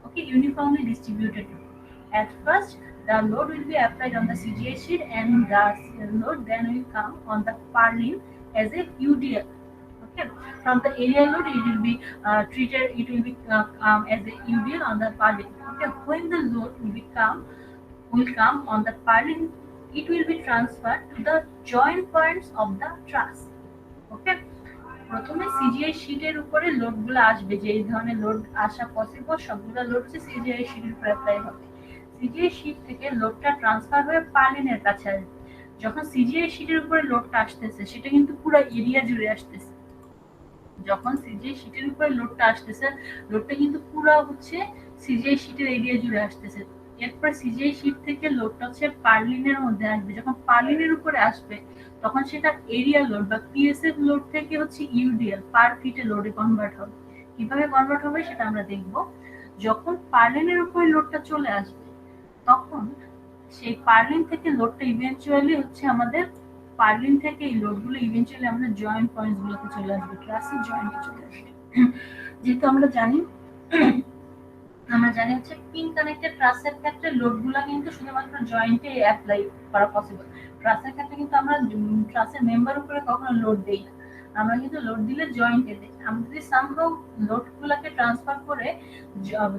Okay, uniformly distributed. At first, the load will be applied on the CGI sheet, and the load then will come on the purlin as a UDL. Okay, from the area load, it will be treated. It will be as a UDL on the purlin. Okay, when the load will come on the purlin, it will be transferred to the joint points of the truss. ওকে, প্রথমে CGI শিটের উপরে লোডগুলো আসবে, যে এই ধরনের load আসা possible সবগুলো load হচ্ছে সিজিআই শিটের উপরে অ্যাপ্লাই হবে। সিজিআই শিট থেকে লোডটা ট্রান্সফার হয়ে পার্লিনের কাছে আসবে। যখন সিজিআই শিটের উপরে লোডটা আসতেছে, সেটা কিন্তু পুরো এরিয়া জুড়ে আসতেছে। যখন সিজিআই শিটের উপরে লোডটা আসতেছে, লোডটা কিন্তু পুরো হচ্ছে সিজিআই শিটের এরিয়া জুড়ে আসতেছে। এরপর সিজিআই শিট থেকে লোডটা হচ্ছে পার্লিনের মধ্যে আসবে। যখন পার্লিনের উপরে আসবে, তখন সেটা এরিয়া লোড বা পিএসএফ লোড থেকে হচ্ছে ইউডিএল পার ফিটে লোডে কনভার্ট হবে। কিভাবে কনভার্ট হবে সেটা আমরা দেখব। যখন পার্লিনের উপরে লোডটা চলে আসবে, তখন সেই পার্লিন থেকে লোডটা ইভেন্চুয়ালি হচ্ছে আমাদের পার্লিন থেকে এই লোডগুলো ইভেন্চুয়ালি আমাদের জয়েন্ট পয়েন্টস গুলোতে চলে আসবে, ক্লাসের জয়েন্টে চলে আসবে। যেহেতু আমরা জানি হচ্ছে পিন কানেক্টেড ট্রাসের ক্ষেত্রে লোডগুলো কিন্তু শুধুমাত্র জয়েন্টে অ্যাপ্লাই করা পসিবল। ট্রাসের ক্ষেত্রে কিন্তু আমরা ট্রাসের মেম্বার উপরে কখনো লোড দেই না, আমরা কিন্তু লোড দিলে জয়েন্টে দিই। আমরা যদি সামহাউ লোডগুলোকে ট্রান্সফার করে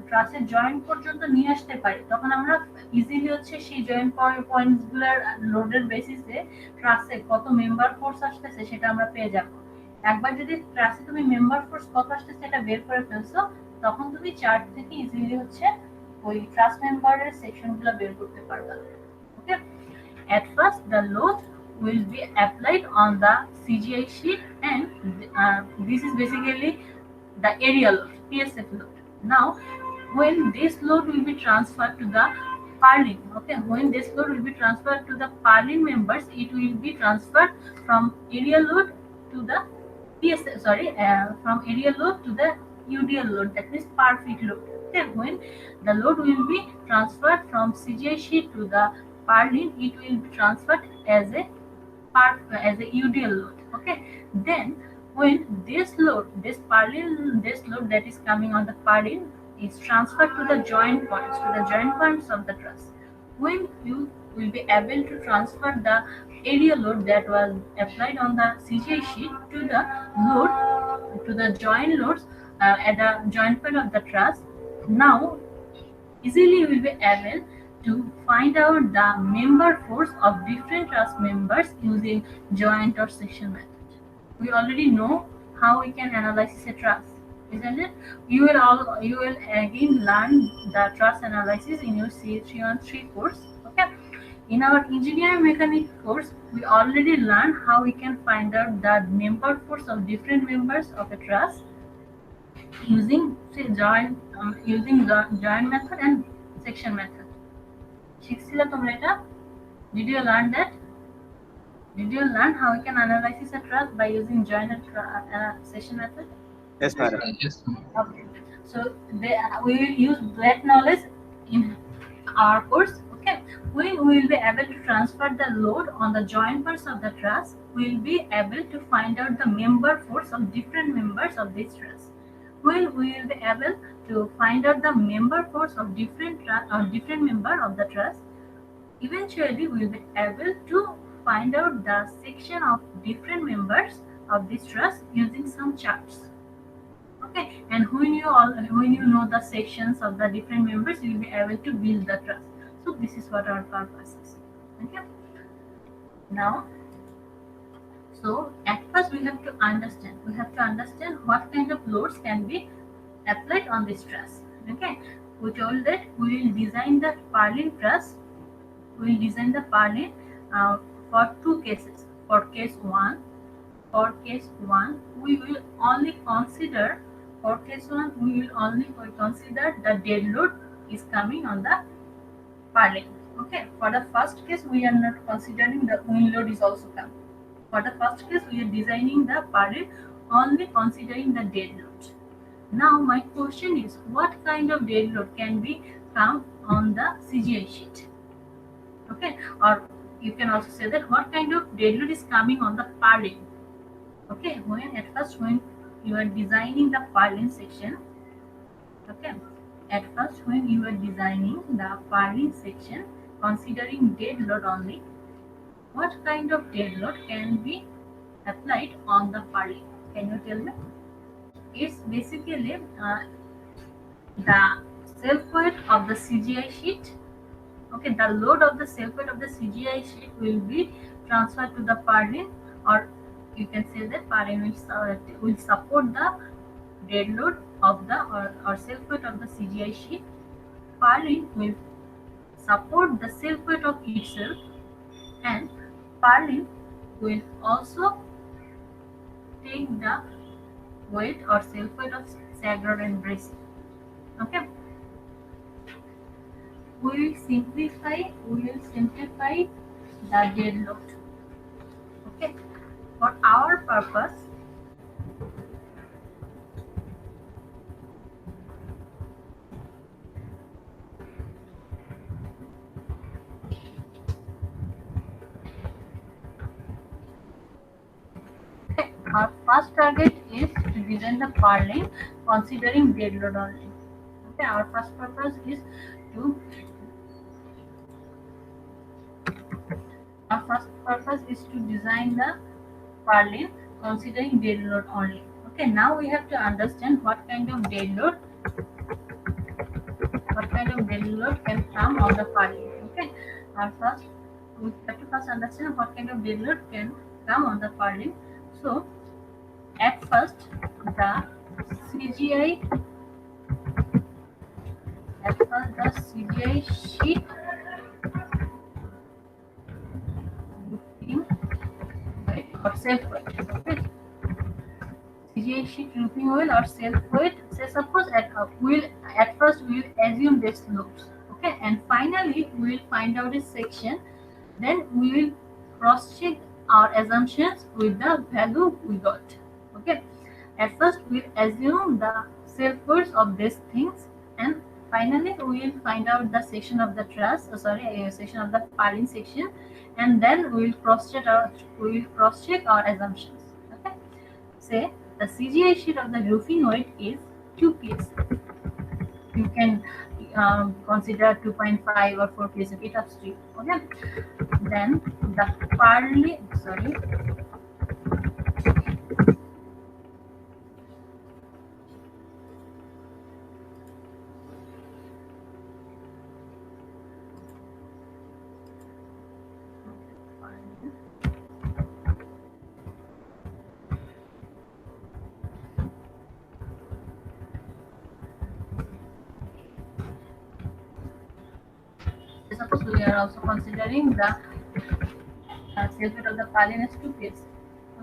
ট্রাসের জয়েন্ট পর্যন্ত নিয়ে আসতে পারি, তখন আমরা ইজিলি হচ্ছে সেই জয়েন্ট পয়েন্টসগুলোর লোডের বেসিসে ট্রাসে কত মেম্বার ফোর্স আসতেছে সেটা আমরা পেয়ে যাব। একবার যদি ট্রাসে তুমি মেম্বার ফোর্স কত আসতেছে এটা বের করে ফেলছো, তখন তুমি চার্ট থেকে ইজিলি হচ্ছে ওই ট্রাস মেম্বারের সেকশনগুলো বের করতে পারবে। ওকে, at first the load will be applied on the CGI sheet, and this is basically the area load, PSF load. Now when this load will be transferred to the purlin, okay, when this load will be transferred to the purlin members, it will be transferred from area load to the from area load to the UDL load, that means per feet load. Okay, when the load will be transferred from CGI sheet to the purlin, it will be transferred as a UDL load. Okay, then when this load that is coming on the purlin is transferred to the joint points of the truss, when you will be able to transfer the area load that was applied on the CGI sheet to the joint loads at the joint point of the truss. Now easily you will be able to find out the member force of different truss members using joint or section method. We already know how we can analyze a truss, isn't it? You will again learn the truss analysis in your CH313 course. Okay, in our engineering mechanics course, we already learned how we can find out the member force of different members of a truss using joint method and section method. শিখছিলে তোমরা এটা? Did you learn that? Did you learn how we can analyze a truss by using joint and section method? Yes, madam. Yes. Okay. So we will use that knowledge in our course. Okay. When we will be able to transfer the load on the joint parts of the truss, we will be able to find out the member force of different members of this truss. When we will be able to find out the member force of different member of the truss, eventually we will be able to find out the section of different members of this truss using some charts. Okay, and when you know the sections of the different members, you will be able to build the truss. So this is what our purpose is. Okay. Now, so at first we have to understand. We have to understand what kind of loads can be applied on this truss. Okay. We told that we will design the purlin truss. We will design the purlin for two cases. For case 1, we will only consider the dead load is coming on the purlin. Okay. For the first case, we are not considering the wind load is also coming. For the first case, we are designing the purlin only considering the dead load. Now, my question is, what kind of dead load can be found on the CGI sheet? Okay, or you can also say that what kind of dead load is coming on the purlin. Okay, when you are designing the purlin section, okay, at first when you are designing the purlin section, considering dead load only, what kind of dead load can be applied on the purlin? Can you tell me? It's basically the self weight of the CGI sheet. Okay, the load of the self weight of the CGI sheet will be transferred to the purlin, or you can say that purlin will support the dead load of the or self weight of the CGI sheet. Purlin will support the self weight of itself, and purlin will also take the weight or self weight of sag rod and bracing. Okay, we will simplify the dead load. Okay, for our purpose, okay, our first target is to design the purlin considering dead load only. Okay, our first purpose is to our first purpose is to design the purlin considering dead load only. Okay, now we have to understand what kind of dead load can come on the purlin. Okay, first we have to first understand what kind of dead load can come on the purlin. So at first the CGI sheet roofing weight or self weight. Okay, CGI sheet roofing oil or self weight. Say suppose at first we will assume this loops. Okay, and finally we will find out this section. Then we will cross check our assumptions with the value we got. Okay, at first we will assume the self weights of these things, and finally we will find out the section of the truss. Section of the purlin section, and then we will cross check our assumptions. Okay, say the CGI sheet of the roofing weight is 2 ps. You can consider 2.5 or 4 ps if it has to. Okay, then the purlin, suppose we are also considering the self weight of the purlin as 2 ps.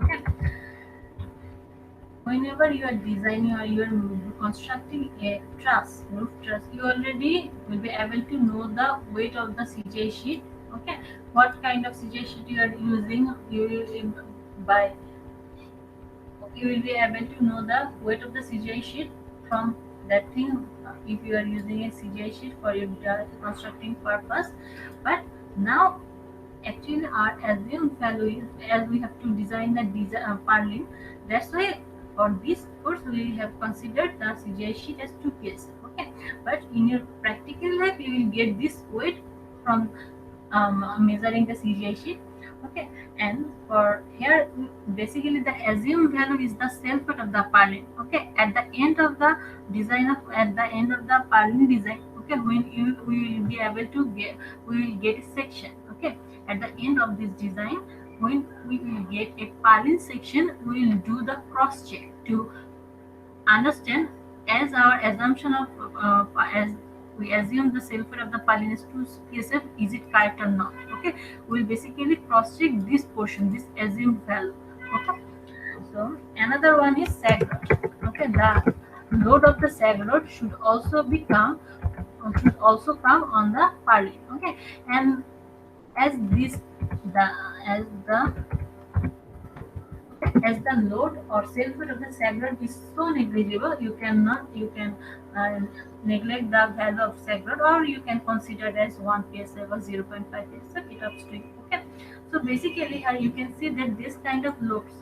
Okay, whenever you are designing or you are constructing a roof truss, you already will be able to know the weight of the CGI sheet. Okay, what kind of CGI sheet you are using, you will by you will be able to know the weight of the CGI sheet from that thing, if you are using a CGI sheet for your constructing purpose. But now actually our assumed value is, as we have to design the purlin, that's why for this course we have considered the CGI sheet as two cases. Okay, but in your practical life you will get this weight from measuring the CGI sheet. Okay, and for here basically the assumed value is the self weight of the purlin. Okay, at the end of the at the end of the purlin design. Okay, when we will be able to get, we will get a section. Okay, at the end of this design, when we will get a purlin section, we will do the cross check to understand, as our assumption of as we assume the self weight of the purlin is 2 kSF, is it correct or not? Okay, we'll basically cross check this portion, this assumed value. Okay, so another one is sag load. Okay, the load of the sag load should also come on the purlin. Okay, and as this the as the as the load or self weight of the sag load is so negligible, you can uh, neglect the value of sag load, or you can consider it as 1 psf or 0.5 psf, it up to you. Okay, so basically here you can see that this kind of loads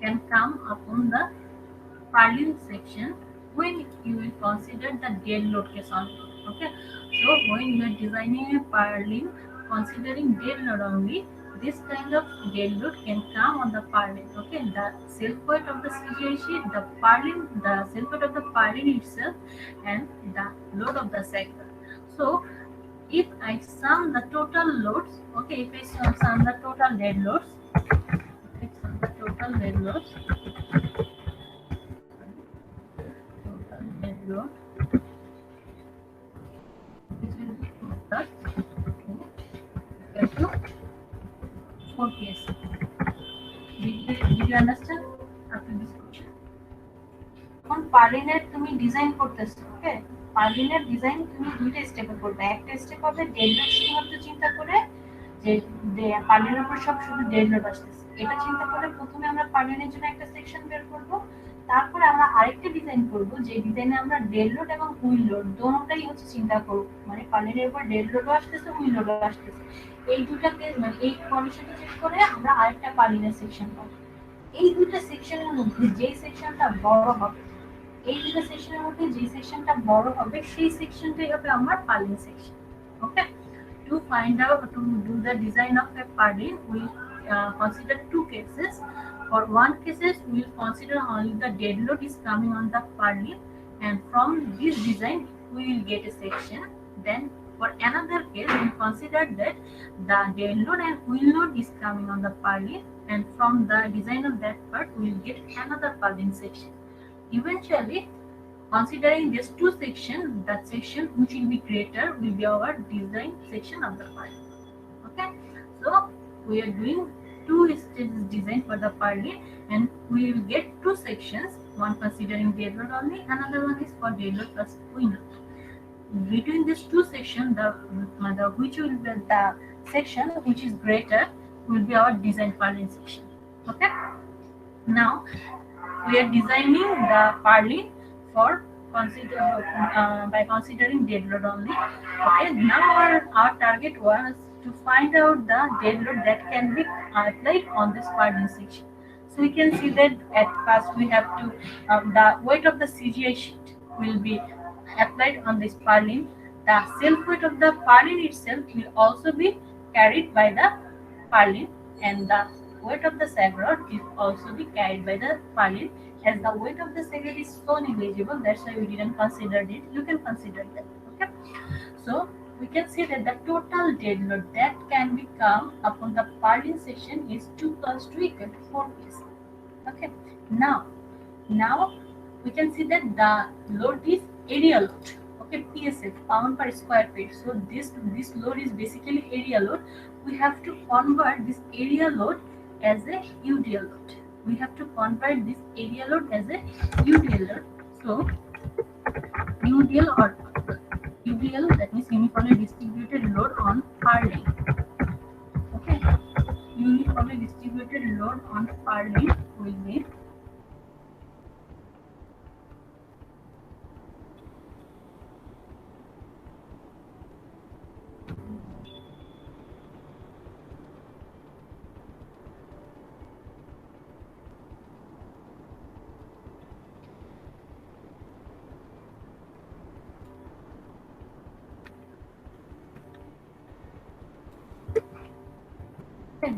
can come upon the purlin section when you will consider the dead load case only. Okay, so when you are designing a purlin considering dead load only, this kind of dead load can come on the purlin. Okay, the self weight of the CGI sheet, the self weight of the purlin itself, and the load of the sector. So if I sum the total loads, okay, if I sum the total dead loads, if I sum the total dead loads, total dead load, which will be total, okay, equal to 4 psi. Did you understand after this question? এখন পার্লিনের তুমি design করতেছো, ওকে, পার্লিনের design তুমি দুইটা স্টেপে করবে। একটা step হবে dead load শুধুমাত্র চিন্তা করে যে পার্লিনের উপর সব শুধু ডেড লোড আসতেছে, এটা চিন্তা করে প্রথমে আমরা পার্লিনের জন্য একটা সেকশন বের করব। তারপরে আমরা আরেকটা ডিজাইন করব, যে ডিজাইনে আমরা ডেড লোড এবং হুইল লোড দোনোটাই হচ্ছে চিন্তা করব, মানে পার্লিনের উপর ডেড লোডও আসতেছে, হুইল লোডও আসতেছে। এই দুটাকে মানে এই কন্ডিশনটা চেক করে আমরা আরেকটা পার্লিনের সেকশন পাবো। এই দুটো সেকশনের মধ্যে যে সেকশনটা বড় হবে, এই দুটো সেকশনের মধ্যে যে সেকশনটা বড় হবে সেই সেকশনটাই হবে আমার purlin section. Okay, to find out, to do the design of a purlin, we consider two cases. For one cases we will consider only the dead load is coming on the purlin, and from this design we will get a section. Then for another case we consider that the dead load and wheel load is coming on the purlin, and from the design of that part we will get another purlin section. Eventually, considering these two sections, the section which will be greater will be our design section of the purlin. Okay, so we are doing two stages design for the purlin, and we will get two sections, one considering dead load only, another one is for dead load plus wheel load. Between these two sections, the which will be the section which is greater will be our design purlin section. Okay, now we are designing the purlin for by considering dead load only. Okay, now our target was to find out the dead load that can be applied on this purlin section. So we can see that at first we have to the weight of the CGI sheet will be applied on this purlin. The self weight of the purlin itself will also be carried by the purlin, and the weight of the sag rod will also be carried by the purlin. As the weight of the sag rod is so negligible, that's why we didn't consider it. You can consider that. Okay, so we can see that the total dead load that can become upon the purlin section is 2 plus 2 equal to 4 psi. Okay, now we can see that the load is area load. Okay, PSF, pound per square feet. So this load is basically area load. We have to convert this area load as a UDL load. We have to convert this area load as a UDL load. So UDL or UDL, that means uniformly distributed load on purlin. Okay, uniformly distributed load on purlin will be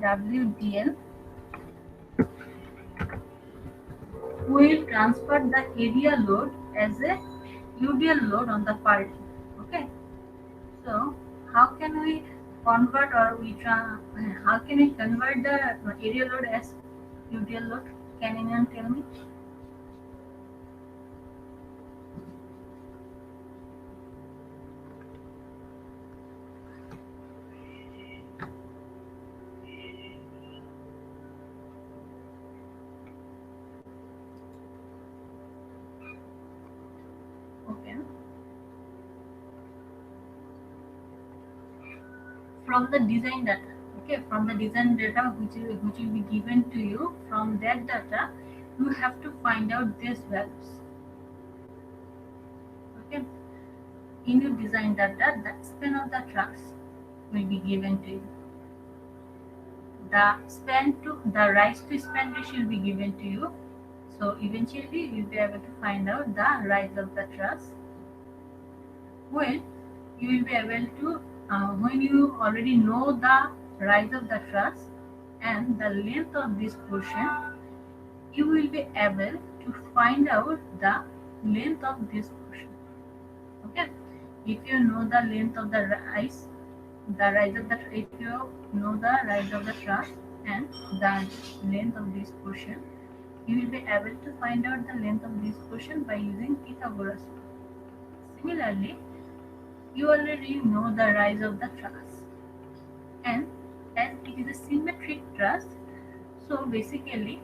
WDL will transfer the area load as a UDL load on the purlin. Okay, so how can we convert or how can we convert the area load as UDL load? Can anyone tell me? Okay. From the design data, okay, from the design data which will be given to you, from that data you have to find out these values. Okay, in your design data, the span of the trucks will be given to you. The span to the rise to span ratio will be given to you. So eventually you will be able to find out the rise of the truss. When you will be able to, when you already know the rise of the truss and the length of this portion, you will be able to find out the length of this portion. Okay, if you know the length of the rise of the, if you know the rise of the truss and the length of this portion, you will be able to find out the length of this portion by using Pythagoras law. Similarly, you already know the rise of the truss, and as it is a symmetric truss, so basically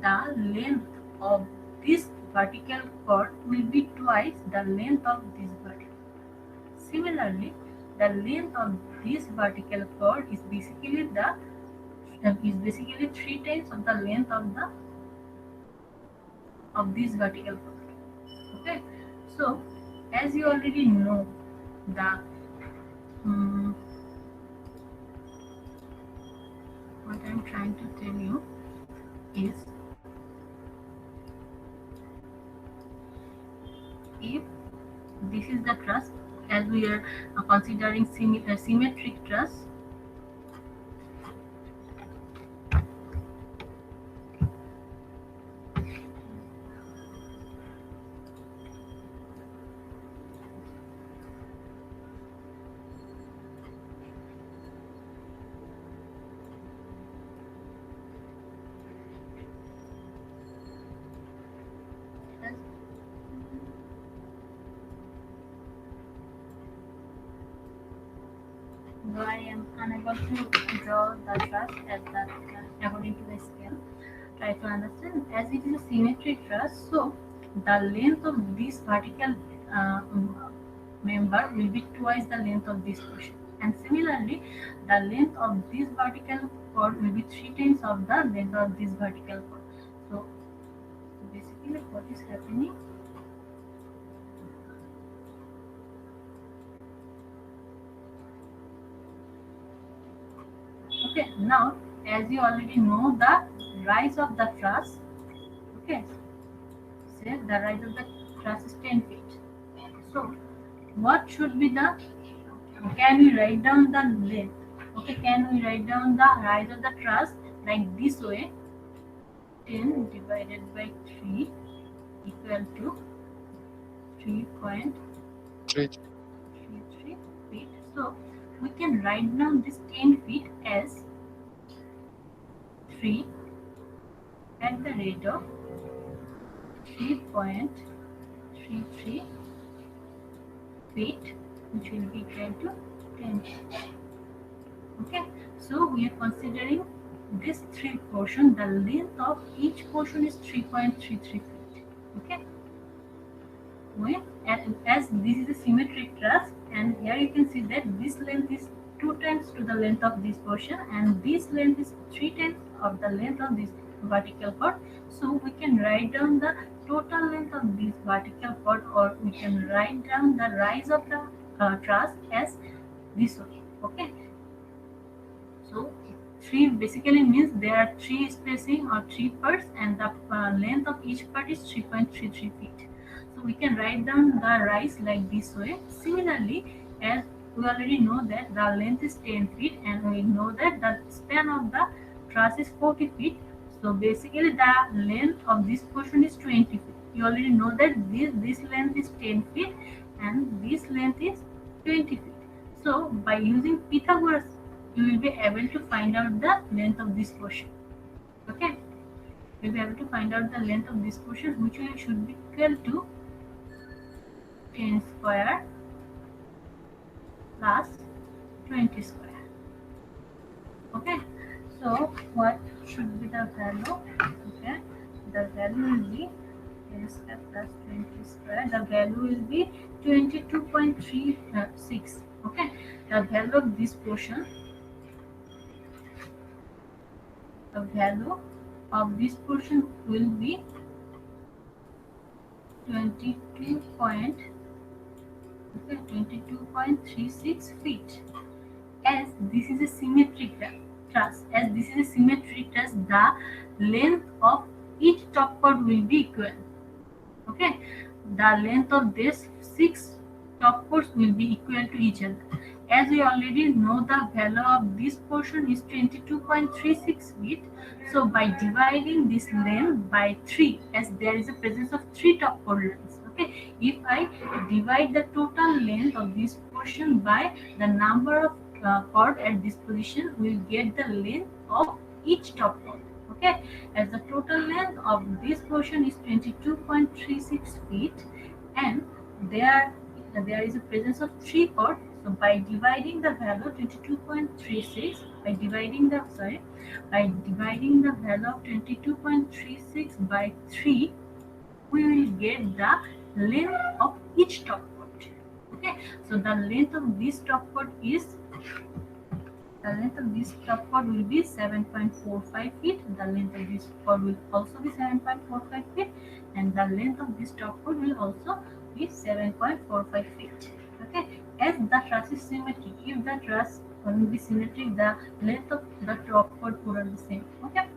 the length of this vertical chord will be twice the length of this vertical. Similarly, the length of this vertical chord is basically 3 times of the length of this vertical chord. Okay, so as you already know the what I'm trying to tell you is, if this is the truss, as we are considering symmetric truss, though I am unable to draw the truss at that according to the scale, try to understand. As it is a symmetric truss, so the length of this vertical member will be twice the length of this portion, and similarly the length of this vertical chord will be 3 times of the length of this vertical chord. So basically what is happening, okay, now as you already know the rise of the truss, okay, say the rise of the truss is 10 feet. So what should be the, can we write down the length? Okay, can we write down the rise of the truss like this way? 10 divided by 3 equal to 3.33 feet. So we can write down this 10 feet as 3 at the rate of 3.33 feet, which will be equal to 10 feet. Okay, so we are considering this 3 portion, the length of each portion is 3.33 feet. Okay, when as this is a symmetric truss and here you can see that this length is 2 times to the length of this portion, and this length is 3 times of the length of this vertical chord. So we can write down the total length of this vertical chord, or we can write down the rise of the truss as this way. Okay, so 3 basically means there are 3 spacing or 3 parts, and the length of each part is 3.33 feet. So we can write down the rise like this way. Similarly, as we already know that the length is 10 feet, and we know that the span of the truss is 40 feet. So basically the length of this portion is 20 feet. You already know that this length is 10 feet and this length is 20 feet. So by using Pythagoras, you will be able to find out the length of this portion. Okay, you'll be able to find out the length of this portion, which should be equal to 10 square plus 20 square. Okay, so what should be the value? Okay, the value will be 10 square plus 20 square. The value will be 22.36. Okay, the value of this portion, the value of this portion will be 22.36 feet. As this is a symmetric truss, the length of each top chord will be equal. Okay, the length of this 6 top chords will be equal to each other. As we already know, the value of this portion is 22.36 feet. So by dividing this length by 3, as there is a presence of 3 top chord lengths. Okay, if I divide the total length of this portion by the number of chord at this position, we will get the length of each top chord. Okay, as the total length of this portion is 22.36 feet, and there is a presence of 3 chords. So by dividing the value 22.36 by dividing the value of 22.36 by 3, we will get the length of each top chord. Okay, so the length of this top chord will be 7.45 feet. The length of this chord will also be 7.45 feet, and the length of this top chord will also be 7.45 feet. Okay, as the truss is symmetric, if the truss will be symmetric, the length of the top chord would be the same. Okay,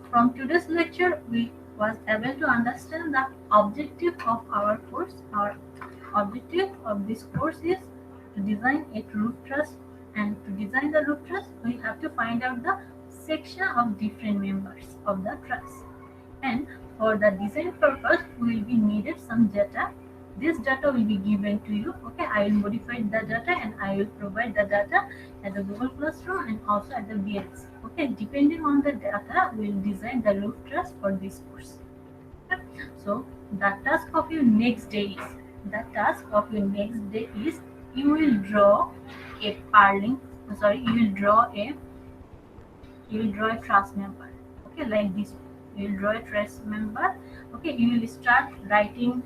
from today's lecture, we was able to understand the objective of our course. Our objective of this course is to design a roof truss, and to design the roof truss, we have to find out the section of different members of the truss. And for the design purpose, we will be needed some data. This data will be given to you. Okay, I will modify the data and I will provide the data at the Google Classroom and also at the VLC. Okay, depending on the data, we will design the roof truss for this course. Okay? So the task of your next day is you will draw a purling. Sorry, you will draw a truss member. Okay, like this. You will draw a truss member. Okay, you will start writing.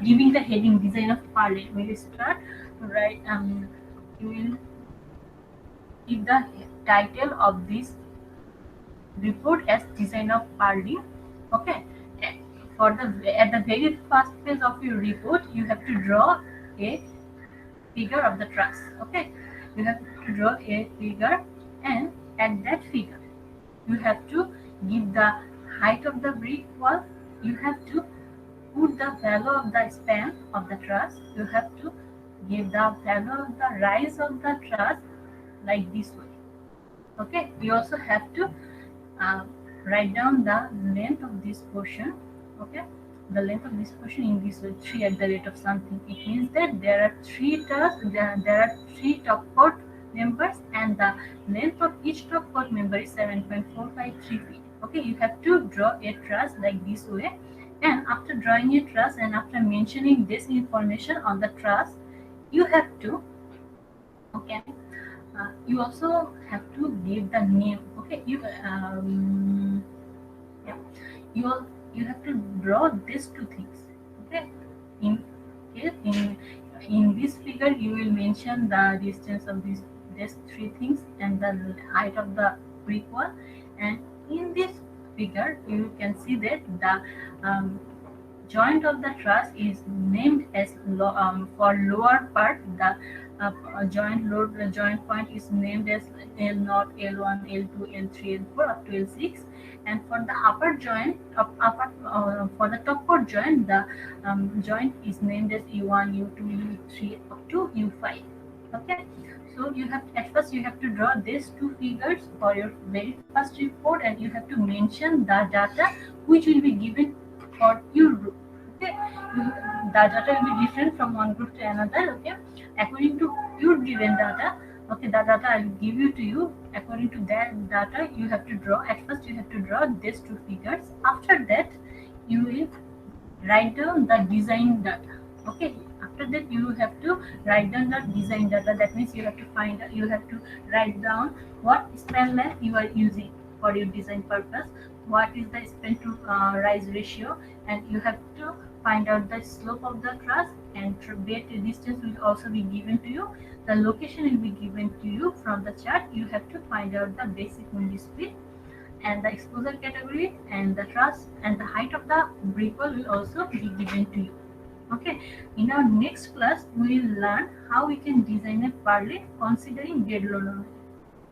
Giving the heading design of purling. We will start write. You will give the title of this report as design of purling. Okay, for at the very first page of your report, you have to draw a figure of the truss. Okay, you have to draw a figure, and at that figure, you have to give the height of the brick wall. You have to put the value of the span of the truss. You have to give the value of the rise of the truss like this way. Okay, we also have to write down the length of this portion. Okay, the length of this portion in this way, 3 at the rate of something. It means that there are 3 top chord members, and the length of each top chord member is 7.453 feet. Okay, you have to draw a truss like this way. And after drawing a truss and after mentioning this information on the truss, you have to, okay, you also have to give the name. Okay, you have to draw these 2 things. Okay, in figure you will mention the distance of these three things and the height of the brick wall. And in this figure you can see that the joint of the truss is named as for lower part the joint point is named as L0, L1, L2, L3, L4 up to L6, and for the upper joint for the topper joint the joint is named as U1, U2, U3 up to U5. Okay, so you have at first you have to draw these two figures for your very first report, and you have to mention the data which will be given for your group. Okay, the data will be different from one group to another. Okay, according to your given data. Okay, the data I will give you to you. According to that data, you have to draw. At first, you have to draw these two figures. After that, you will write down the design data. Okay, after that you have to write down the design data. That means you have to you have to write down what span length you are using for your design purpose, what is the span to rise ratio, and you have to find out the slope of the truss, and bait distance will also be given to you. The location will be given to you from the chart. You have to find out the basic wind speed and the exposure category and the truss and the height of the brick wall will also be given to you. Okay, in our next class we will learn how we can design a parley considering dead load